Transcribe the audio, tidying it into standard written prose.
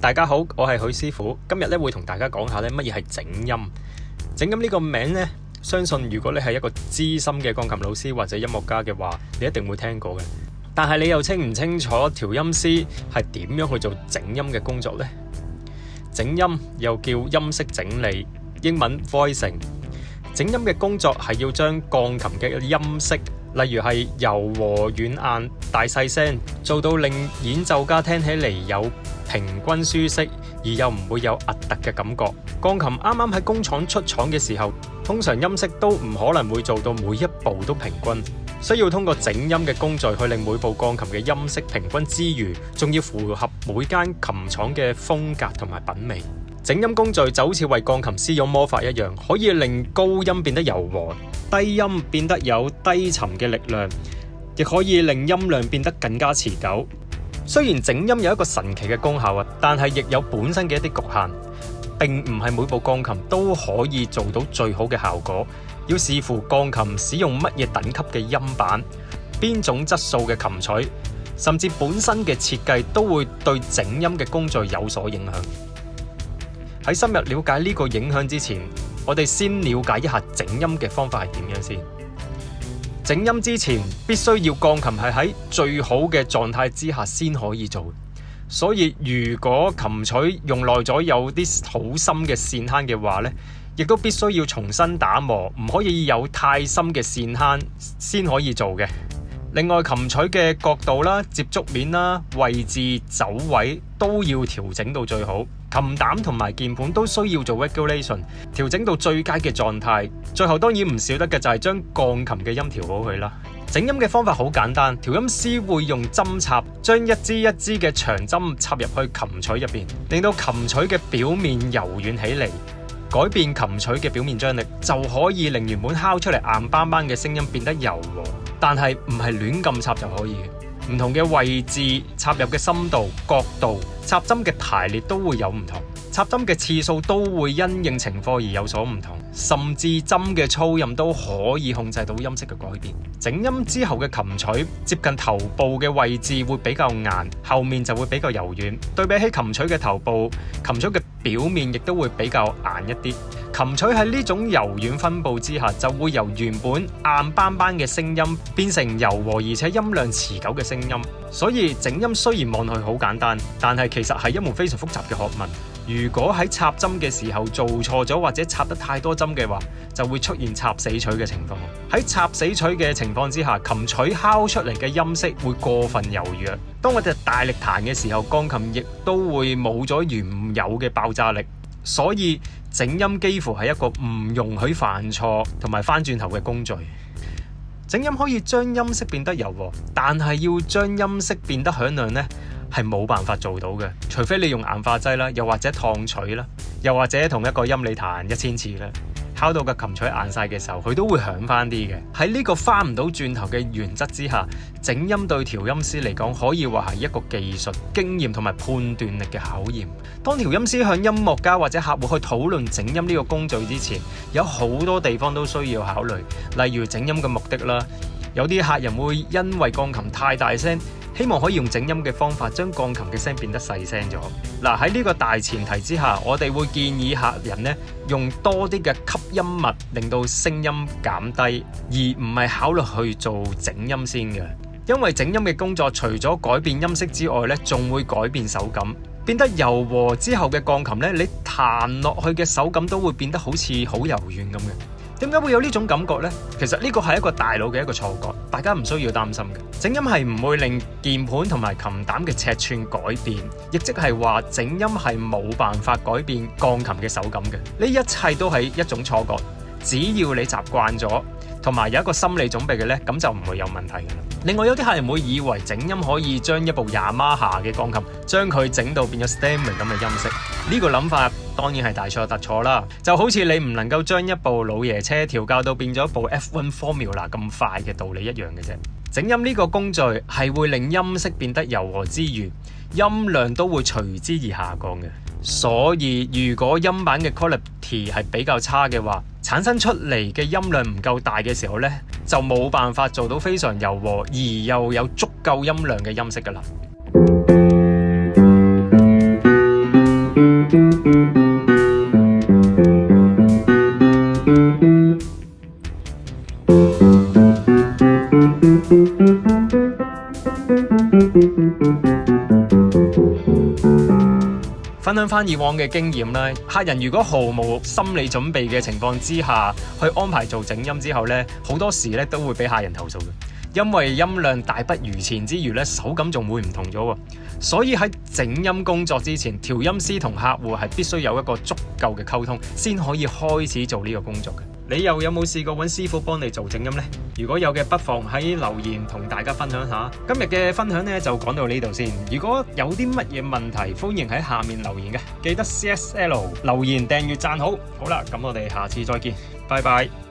大家好，我係許師傅，今日咧會同大家講下咧乜嘢係整音。整音呢個名咧，相信如果你係一個資深嘅鋼琴老師或者音樂家嘅話，你一定會聽過嘅。但係你又清唔清楚調音師係點樣去做整音嘅工作呢？整音又叫音色整理，英文 voicing。整音嘅工作係要將鋼琴嘅音色，例如係柔和軟硬、大細聲，做到令演奏家聽起嚟有平均舒適，而又唔會有突嘅感覺。鋼琴啱啱喺工廠出廠嘅時候，通常音色都唔可能會做到每一部都平均，需要通過整音嘅工序去令每部鋼琴嘅音色平均之餘，仲要符合每間琴廠嘅風格同埋品味。整音工序就好似為鋼琴施用魔法一樣，可以令高音變得柔和，低音變得有低沉嘅力量，亦可以令音量變得更加持久。雖然整音有一個神奇嘅功效啊，但係亦有本身嘅一啲局限，並唔係每部鋼琴都可以做到最好嘅效果，要視乎鋼琴使用乜嘢等級嘅音板、邊種質素嘅琴錘，甚至本身嘅設計都會對整音嘅工序有所影響。喺深入了解呢個影響之前，我哋先了解一下整音嘅方法係點樣先。整音之前必須要鋼琴係喺最好嘅狀態之下先可以做，所以如果琴錘用耐咗有啲好深嘅線坑嘅話呢，亦都必須要重新打磨，唔可以有太深嘅線坑先可以做嘅。另外，琴錘嘅角度啦、接觸面啦、位置、走位都要調整到最好。琴膽同埋鍵盤都需要做 regulation， 調整到最佳嘅狀態。最後當然唔少得嘅就係將鋼琴嘅音調好佢啦。整音嘅方法好簡單，調音師會用針插將一支一支嘅長針插入去琴錘入邊，令到琴錘嘅表面柔軟起嚟，改變琴錘嘅表面張力，就可以令原本敲出嚟硬邦邦嘅聲音變得柔和。但係唔係亂咁插就可以嘅。唔同嘅位置、插入嘅深度、角度、插針嘅排列都會有唔同，插針嘅次數都會因應情況而有所唔同，甚至針嘅粗任都可以控制到音色嘅改變。整音之後嘅琴錘接近頭部嘅位置會比較硬，後面就會比較柔軟。對比起琴錘嘅頭部，琴錘嘅表面亦都會比較硬一啲。琴錘喺呢種柔軟分佈之下，就會由原本硬邦邦嘅聲音變成柔和而且音量持久嘅聲音。所以整音雖然望落去好簡單，但係其實係一門非常複雜嘅學問。如果喺插針嘅時候做錯咗，或者插得太多針嘅話，就會出現插死錘嘅情況。喺插死錘嘅情況之下，琴錘敲出嚟嘅音色會過分柔弱。當我哋大力彈嘅時候，鋼琴亦都會冇咗原有嘅爆炸力。所以整音幾乎係一個唔容許犯錯同埋翻轉頭嘅工序。整音可以將音色變得柔和，但係要將音色變得響亮呢，係冇辦法做到嘅，除非你用硬化劑啦，又或者燙錘啦，又或者同一個音你彈1000次啦，敲到個琴錘硬晒嘅時候，佢都會響翻啲嘅。喺呢個翻唔到轉頭嘅原則之下，整音對調音師嚟講可以話係一個技術、經驗同埋判斷力嘅考驗。當調音師向音樂家或者客戶去討論整音呢個工序之前，有好多地方都需要考慮，例如整音嘅目的啦。有啲客人會因為鋼琴太大聲，希望可以用整音嘅方法將鋼琴嘅聲變得細聲咗。嗱，喺呢個大前提之下，我哋會建議客人呢用多啲嘅吸音物，令到聲音減低，而唔係考慮去做整音先嘅。因為整音嘅工作除咗改變音色之外呢，仲會改變手感。變得柔和之後嘅鋼琴呢，你彈落去嘅手感都會變得好似好柔軟咁嘅。點解會有呢種感覺呢？其實呢個係一個大腦嘅一個錯覺，大家唔需要擔心嘅。整音係唔會令鍵盤同埋琴膽嘅尺寸改變，亦即係話整音係冇辦法改變鋼琴嘅手感嘅。呢一切都係一種錯覺，只要你習慣咗，同埋有一個心理準備嘅呢，咁就唔會有問題嘅啦。另外有啲客人會以為整音可以將一部Yamaha嘅鋼琴將佢整到變咗 Steinway 咁嘅音色，呢個諗法當然係大錯特錯啦。就好似你唔能夠將一部老爺車調教到變咗部 F1 Formula 咁快嘅道理一樣嘅啫。整音呢個工序係會令音色變得柔和之餘，音量都會隨之而下降嘅。所以如果音板嘅 quality 係比較差嘅話，產生出嚟嘅音量唔夠大嘅時候呢，就冇辦法做到非常柔和而又有足夠音量嘅音色㗎喇。分享翻以往嘅經驗咧，客人如果毫無心理準備嘅情況之下去安排做整音之後咧，好多時咧都會俾客人投訴嘅，因為音量大不如前之餘咧，手感仲會唔同咗喎。所以喺整音工作之前，調音師同客戶係必須有一個足夠嘅溝通，先可以開始做呢個工作嘅。你又有冇試過揾師傅幫你做整音呢？如果有嘅，不妨喺留言同大家分享下。今日嘅分享呢就講到呢度先。如果有啲乜嘢問題，歡迎喺下面留言嘅，記得 CSL 留言、訂閱、讚好。好啦，咁我哋下次再見，拜拜。